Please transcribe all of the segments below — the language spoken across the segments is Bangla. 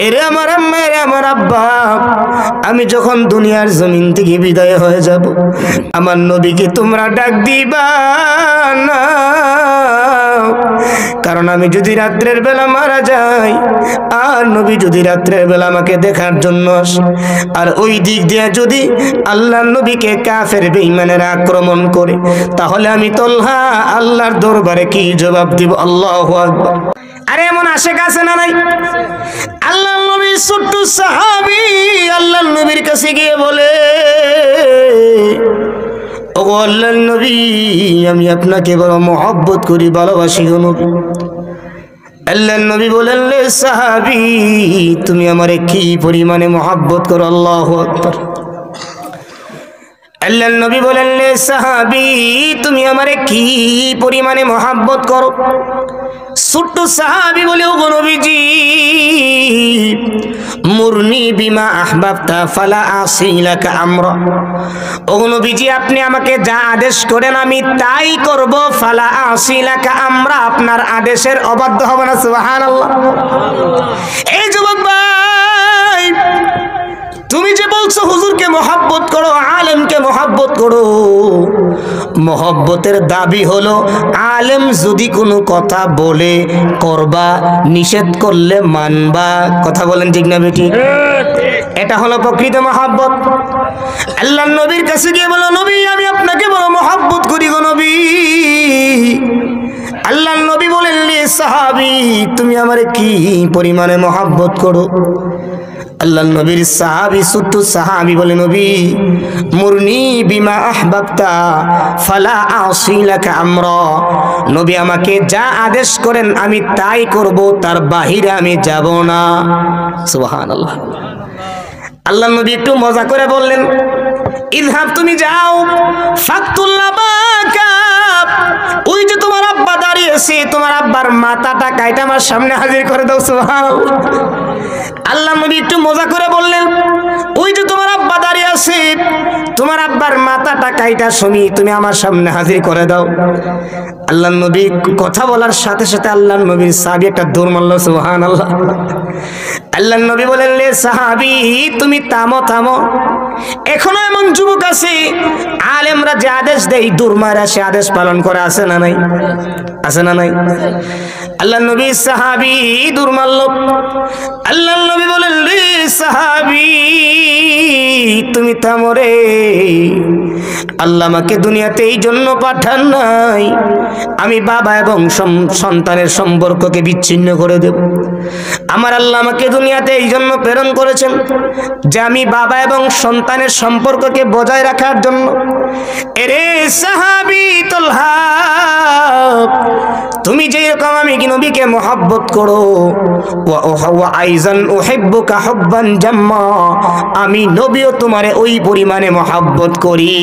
এরে আমার আম্মা, এরে আমার আব্বা, আমি যখন দুনিয়ার জমিন থেকে বিদায় হয়ে যাব, আমার নবীকে তোমরা ডাক দিবা না, কারণ আমি যদি রাত্রের বেলা মারা যাই আর নবী যদি রাত্রের বেলা আমাকে দেখার জন্য আসে, আর ওই দিক দিয়ে যদি আল্লাহর নবীকে কাফের বেঈমানেরা আক্রমণ করে, তাহলে আমি তলহা আল্লাহর দরবারে কি জবাব দিব? আল্লাহু আকবার। আরে এমন আশেক আছে না নাই? আল্লাহর নবীর ছোট্ট সাহাবী আল্লাহর নবীর কাছে গিয়ে বলে, ও আল্লাহর নবী, আমি আপনাকে বড় মহব্বত করি, ভালোবাসি গো নবী। আল্লাহর নবী বলেন, রে সাহাবী, তুমি আমারে কি পরিমাণে মহব্বত করো? আল্লাহু আকবার। আল্লাহর নবী বলেন, রে সাহাবী, তুমি আমারে কি পরিমাণে মহব্বত করো? ছোট্ট সাহাবী বলে, ও গো নবীজি, মুরনি বিমা আহবাবতা ফালা আসিলাকা আমরা। ও গো নবীজি, আপনি আমাকে যা আদেশ করেন আমি তাই করব, ফালা আসিলাকা আমরা, আপনার আদেশের অবাধ্য হব না। সুবহানাল্লাহ। এই যুবক ভাই, তুমি যে বলছো হুজুরকে মহব্বত করো, আলেমকে মহব্বত করো, মহব্বতের দাবি হলো আলেম যদি কোনো কথা বলে করবা, নিষেধ করলে মানবা। কথা বলেন ঠিক না বেটি? এটা হলো প্রকৃত মহব্বত। আল্লাহর নবীর কাছে গিয়ে বলো, নবী, আমি আপনাকে বড় মহব্বত করি গো নবী। আল্লাহর নবী বলেন, রে সাহাবী, তুমি আমারে কি পরিমাণে মহব্বত করো? আল্লাহর নবীর সাহাবী, ছোট্ট সাহাবী বলে, নবী, মুরনি বিমা আহবাবতা ফালা আসিলাকা আমরা। নবী, আমাকে যা আদেশ করেন আমি তাই করব, তার বাহিরে আমি যাব না। সুবহানাল্লাহ। আল্লাহর নবী একটু মজা করে বললেন, ইযহাব, তুমি যাও, ফাকতুল্লাহ বাকা, ওই যে তোমার আব্বা দাঁড়িয়েছে, তোমার আব্বার মাথাটা কাইটা আমার সামনে হাজির করে দাও। সুবহানাল্লাহ। আল্লাহ নবী একটু মজা করে বললেন, ওই যে তোমার আব্বা দাঁড়িয়ে আছে, তোমার আব্বার মাথাটা কাইটা তুমি আমার সামনে হাজির করে দাও। আল্লাহ নবী কথা বলার সাথে সাথে আল্লাহ নবীর সাহাবী একটা দৌড় মারল। সুবহানাল্লাহ। আল্লাহ নবী বলেন, লে সাহাবী, তুমি থামো থামো। এখনো এমন যুবক আছে, আলেমরা যে আদেশ দেয় দৌড় মারা সে আদেশ পালন করে, আছে না নাই? আছে না নাই? আল্লাহ নবী সাহাবী দৌড় মারল। আল্লাহ নবী বলেন, রে সাহাবী, তুমি থামো রে, আল্লাহ আমাকে দুনিয়াতে এই জন্য পাঠান নাই আমি বাবা এবং সন্তানের সম্পর্ককে বিচ্ছিন্ন করে দেব। আমার আল্লাহ আমাকে দুনিয়াতে এই জন্য প্রেরণ করেছেন যে আমি বাবা এবং সন্তানের সম্পর্ককে বজায় রাখার জন্য। এরে সাহাবী তলহা, তুমি যেরকম আমি নবীকে মহব্বত করো, ওয়া আইজান উহিব্বুকা হুব্বান জাম্মা, আমি নবীও তোমারে ওই পরিমাণে মহব্বত করি।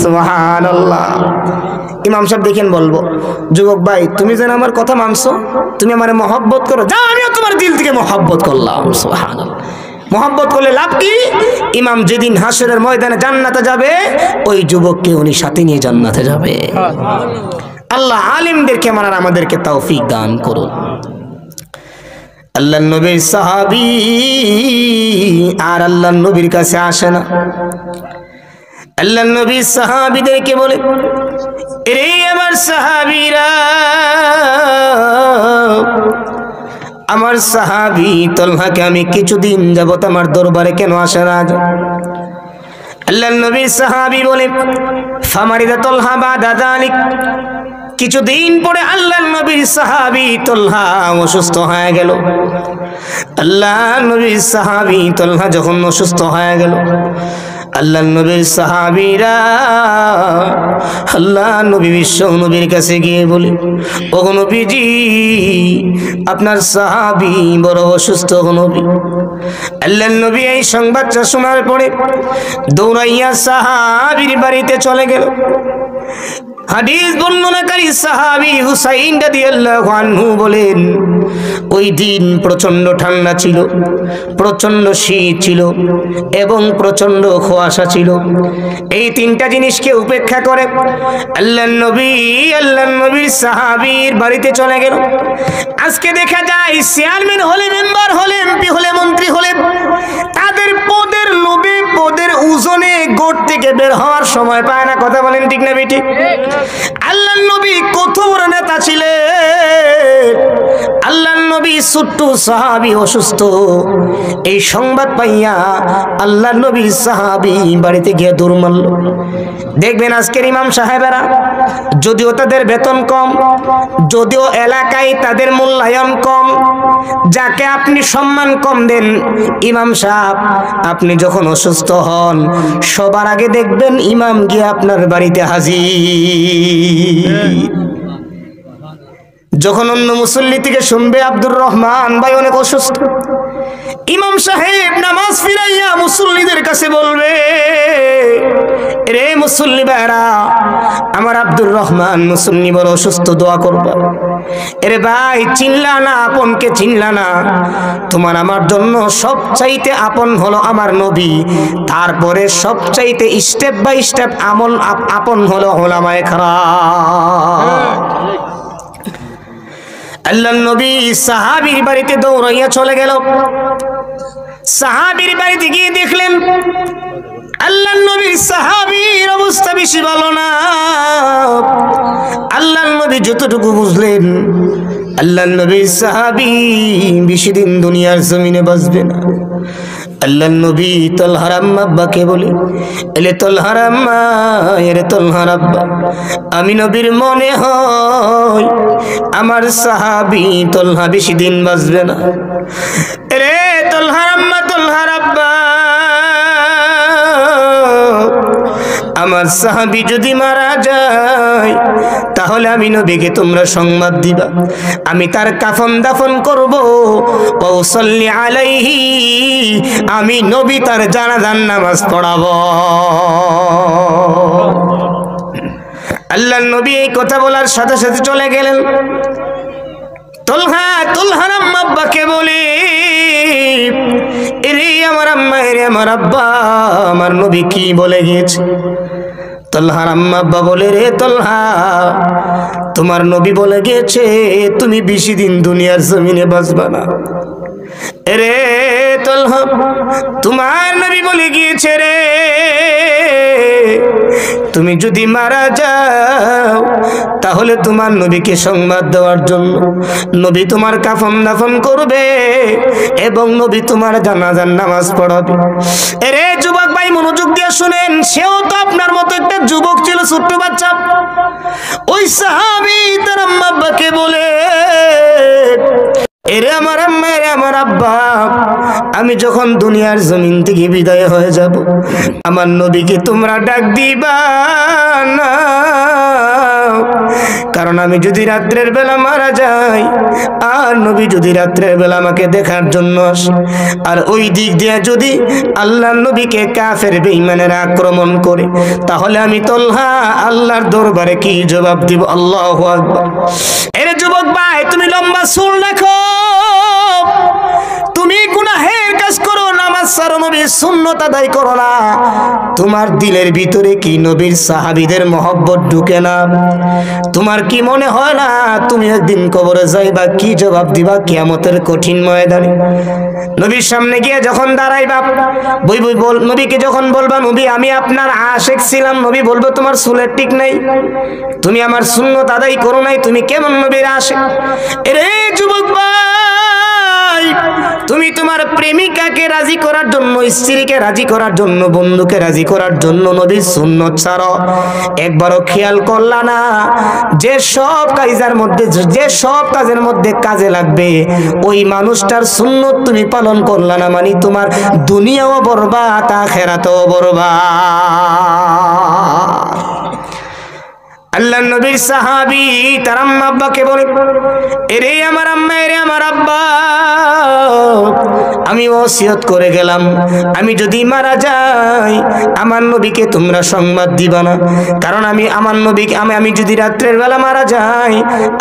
সুবহানাল্লাহ। ইমাম সাহেব দেখেন বলবো, যুবক ভাই, তুমি যেন আমার কথা মানছো, তুমি আমারে মহব্বত করো, যা আমিও তোমার দিল থেকে মহব্বত করলাম। সুবহানাল্লাহ। মহব্বত করলে লাভ কি? ইমাম যেদিন হাসরের ময়দানে জান্নাতে যাবে, ওই যুবককে উনি সাথে নিয়ে জান্নাতে যাবে। আল্লাহ আলিমদেরকে মানার আমাদেরকে তৌফিক দান করুন। আল্লাহর নবীর সাহাবী আর আল্লাহর নবীর কাছে আসে না। আল্লাহর নবী সাহাবীদেরকে বলে, রে আমার সাহাবীরা, আমার সাহাবী তলহাকে আমি কিছুদিন যাবত আমার দরবারে কেন আসে না? আল্লাহর নবীর সাহাবী বলে, ফামারিদা তলহা বাদা যালিক, কিছুদিন পরে আল্লাহর নবীর সাহাবী তলহা অসুস্থ হয়ে গেল। আল্লাহর নবীর সাহাবী তলহা যখন অসুস্থ হয়ে গেল, আল্লাহর নবীর সাহাবীরা আল্লাহ নবী বিশ্ব নবীর কাছে গিয়ে বলে, ও নবীজি, আপনার সাহাবী বড় অসুস্থ নবী। আল্লাহর নবী এই সংবাদটা শোনার পরে দৌড়াইয়া সাহাবীর বাড়িতে চলে গেল। হাদিস বর্ণনাকারী সাহাবী হুসাইন রাদিয়াল্লাহু আনহু বলেন, ওই দিন প্রচন্ড ঠান্ডা ছিল, প্রচন্ড শীত ছিল এবং প্রচন্ড কুয়াশা ছিল। এই তিনটা জিনিসকে উপেক্ষা করে আল্লাহর নবীর সাহাবীর বাড়িতে চলে গেল। আজকে দেখা যায় চেয়ারম্যান হলে, মেম্বার হলে, এমপি হলে সময় পায় না। কথা বলেন ঠিক না বেঠিক? আল্লাহর নবী কত বড় নেতা ছিলেন। আল্লাহর নবী ছোট্ট সাহাবী অসুস্থ, এই সংবাদ পাইয়া আল্লাহর নবীর সাহাবী বাড়িতে গিয়ে দৌড় মারল। দেখবেন আজকের ইমাম সাহেবেরা যদিও তাদের বেতন কম, যদিও এলাকায় তাদের মূল্যায়ন কম, যাকে আপনি সম্মান কম দেন, ইমাম সাহেব আপনি যখন অসুস্থ হন সবার আগে দেখবেন ইমাম গিয়ে আপনার বাড়িতে হাজির। যখন অন্য মুসল্লি থেকে শুনবে আব্দুর রহমান ভাই অনেক অসুস্থ, ইমাম সাহেব নামাজ ফিরাইয়া মুসল্লিদের কাছে বলবে, রে মুসল্লি ভাইরা, আমার আব্দুর রহমান মুসল্লি বড় অসুস্থ, দোয়া করবা। এরে ভাই, চিনলা না, আপনকে চিনলা না? তোমার আমার জন্য সবচাইতে আপন হলো আমার নবী, তারপরে সবচাইতে স্টেপ বাই স্টেপ আপন হলো উলামায়ে কেরাম। আল্লাহর নবী সাহাবীর বাড়িতে দৌড়াইয়া চলে গেল। সাহাবীর বাড়িতে গিয়ে দেখলেন আল্লাহর নবীর সাহাবীর অবস্থা বেশি ভালো না। আল্লাহর নবী যতটুকু বুঝলেন, আল্লাহর নবীর সাহাবী বেশি দিন দুনিয়ার জমিনে বাঁচবে না। আল্লাহর নবী তলহার আব্বাকে বলে, এলে তলহার আম্মা, এরে তলহার আব্বা, আমি নবীর মনে হয় আমার সাহাবী তলহা বেশি দিন বাঁচবে না। রে তলহার আম্মা, তলহার আব্বা, আমার সাহাবী যদি মারা যায় তাহলে আমি নবীকে তোমরা সংবাদ দিবা, আমি তার কাফন দাফন করব, ওয়াসাল্লি আলাইহি, আমি নবী তার জানাজার নামাজ পড়াবো। আল্লাহর নবী এই কথা বলার সাথে সাথে চলে গেলেন। তলহার আম্মা আব্বাকে বলে, এরে আমার আম্মা, এরে আমার আব্বা, আমার নবী কি বলে গিয়েছে? তলহার আম্মা আব্বা বলে, রে তলহা, তোমার নবী বলে গিয়েছে তুমি বেশি দিন দুনিয়ার জমিনে বাঁচবা না। রে তলহা, তোমার নবী বলে গিয়েছে রে, তুমি যদি মারা যাও তাহলে তোমার নবীকে সংবাদ দেওয়ার জন্য নবী তোমার কাফন দাফন করবে এবং নবী তোমার জানাজার নামাজ পড়াবে। রে যুবক ভাই, মনোযোগ দিয়ে শুনেন, সেও তো আপনার মতো একটা যুবক ছিল, ছোট্ট বাচ্চা। ওই সাহাবী তার আম্মা আব্বাকে বলে, এরে আমার আম্মা, এরে আমার আব্বা, আমি যখন দুনিয়ার জমিন থেকে বিদায় হয়ে যাব আমার নবীকে তোমরা ডাক দিবা না, কারণ আমি যদি রাত্রের বেলা মারা যাই আর নবী যদি রাত্রের বেলা আমাকে দেখার জন্য আসে, আর ওই দিক দিয়ে যদি আল্লাহর নবীকে কাফের বেঈমানেরা আক্রমণ করে, তাহলে আমি তলহা আল্লাহর দরবারে কি জবাব দিব? আল্লাহু আকবার। এরে যুবক ভাই, তুমি লম্বা চুল রাখো, তুমি গুনাহের কাজ করো, নামাজ ছাড়ো, নবীর সুন্নাত আদায় করো না, তোমার দিলের ভিতরে কি নবীর সাহাবীদের মহব্বত ঢুকে না? তোমার কি মনে হয় না তুমি একদিন কবরে যাইবা? কি জবাব দিবা কিয়ামতের কঠিন ময়দানে? নবীর সামনে গিয়ে যখন দাঁড়াইবা, নবীকে যখন বলবা, নবী আমি আপনার আশিক ছিলাম, নবী বলবো তোমার চুলের ঠিক নাই, তুমি আমার সুন্নাত আদায় করো নাই, তুমি কেমন নবীর আশিক? এরে যুবক ভাই, তুমি তোমার প্রেমিকাকে রাজি করার জন্য, স্ত্রীকে রাজি করার জন্য, বন্ধুকে রাজি করার জন্য নবীর সুন্নাত ছাড়ো, একবারও খেয়াল করলা না যে সব কাজের মধ্যে কাজে লাগবে ওই মানুষটার সুন্নাত তুমি পালন করলা না, মানে তোমার দুনিয়াও বরবাদ, আখিরাতও বরবাদ। আল্লাহর নবীর সাহাবী তার আম্মা আব্বাকে বলে, এরে আমার আম্মা, এরে আমার আব্বা, আমি ওসিয়ত করে গেলাম আমি যদি মারা যাই আমার নবীকে তোমরা সংবাদ দিবা না, কারণ আমি যদি রাত্রের বেলা মারা যাই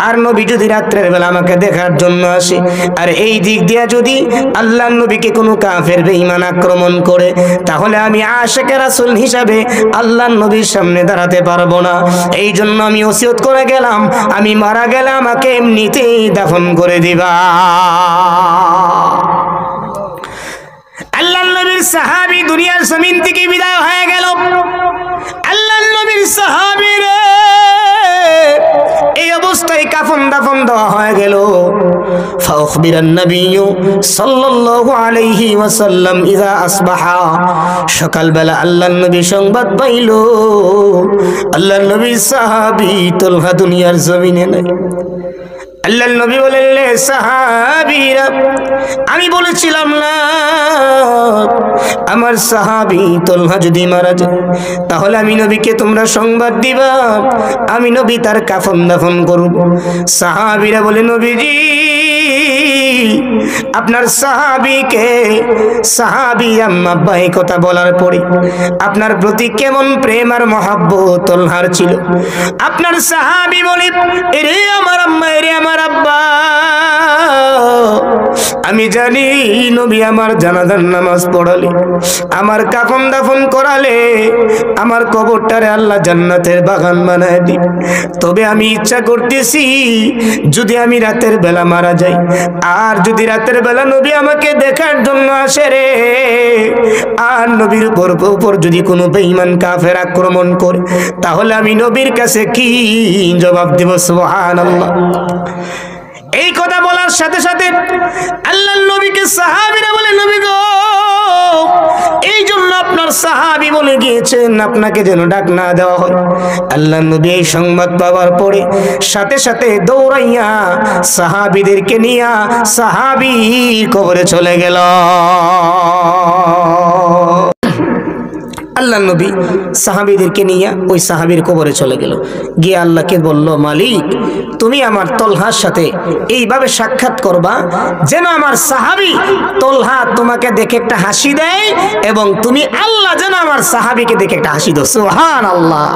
আর নবী যদি রাত্রের বেলা আমাকে দেখার জন্য আসে, আর এই দিক দিয়ে যদি আল্লাহর নবীকে কোনো কাফের বেঈমান আক্রমণ করে, তাহলে আমি আশিকে রাসূল হিসাবে আল্লাহর নবীর সামনে দাঁড়াতে পারবো না। এই জন্য আমি ওসিয়ত করে গেলাম, আমি মারা গেলে আমাকে এমনিতেই দাফন করে দিবা। আল্লাহর নবীর সাহাবী দুনিয়ার জমিন থেকে বিদায় হয়ে গেল। আল্লাহ সাহাবী রে, এই অবস্থায় কাফন দাফন দেওয়া হয়ে গেল। ফাউখবিরান নবিয়্যু সাল্লাল্লাহু আলাইহি ওয়াসাল্লাম ইযা আসবাহা, সকালবেলা আল্লাহর নবী সংবাদ পাইল আল্লাহর নবীর সাহাবী তালহা দুনিয়ার জমিনে নাই। আল্লাহর নবী বললেন, সাহাবীরা, আমি বলেছিলাম না আমার সাহাবী তালহা যদি মারা যায় তাহলে আমি নবীকে তোমরা সংবাদ দিবা, আমি নবী তার কাফন দাফন করব। সাহাবীরা বলে, নবীজি আপনার সাহাবী আম্মা আব্বা এই কথা বলার পরে আপনার প্রতি কেমন প্রেম আর মহব্বত তালহার ছিল। আপনার সাহাবী বলে, এরে আমার আম্মা, এরে আমার আব্বা, আমি জানি নবী আমার জানাজার নামাজ পড়ালে, আমার কাফন দাফন করালে, আমার কবরটারে আল্লাহ জান্নাতের বাগান বানায় দিন। তবে আমি ইচ্ছা করতেছি যদি আমি রাতের বেলা মারা যাই, আর যদি রাতের বেলা নবী আমাকে দেখার জন্য আসে রে, আর নবীর উপর যদি কোনো বেঈমান কাফের আক্রমণ করে, তাহলে আমি নবীর কাছে কি জবাব দেব? সুবহানাল্লাহ। এই কথা বলার সাথে সাথে আল্লাহর নবীকে সাহাবীরা বলে, নবী গো, এই জন্য আপনার সাহাবী বলে গিয়েছেন আপনাকে যেন ডাক না দেওয়া হয়। আল্লাহর নবী এই সংবাদ পাওয়ার পরে সাথে সাথে দৌড়াইয়া সাহাবীদেরকে নিয়ে সাহাবীর কবরে চলে গেল। আল্লাহ নবী সাহাবীদেরকে নিয়ে ওই সাহাবীর কবরে চলে গেল। গিয়ে আল্লাহকে বলল, মালিক, তুমি আমার তলহার সাথে এইভাবে সাক্ষাৎ করবা যেন আমার সাহাবী তলহা তোমাকে দেখে একটা হাসি দেয়, এবং তুমি আল্লাহ যেন আমার সাহাবীকে দেখে একটা হাসি দাও। সুবহানাল্লাহ।